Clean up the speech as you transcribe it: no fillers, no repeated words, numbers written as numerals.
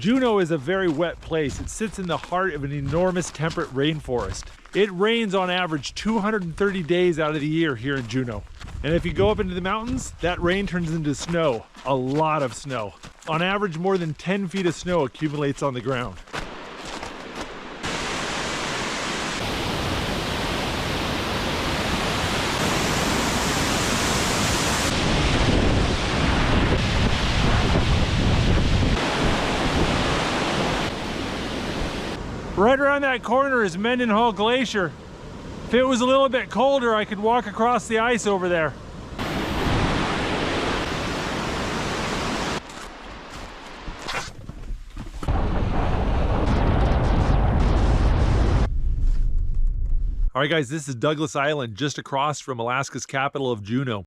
Juneau is a very wet place. It sits in the heart of an enormous temperate rainforest. It rains on average 230 days out of the year here in Juneau. And if you go up into the mountains, that rain turns into snow, a lot of snow. On average, more than 10 feet of snow accumulates on the ground. Right around that corner is Mendenhall Glacier. If it was a little bit colder, I could walk across the ice over there. All right, guys, this is Douglas Island, just across from Alaska's capital of Juneau.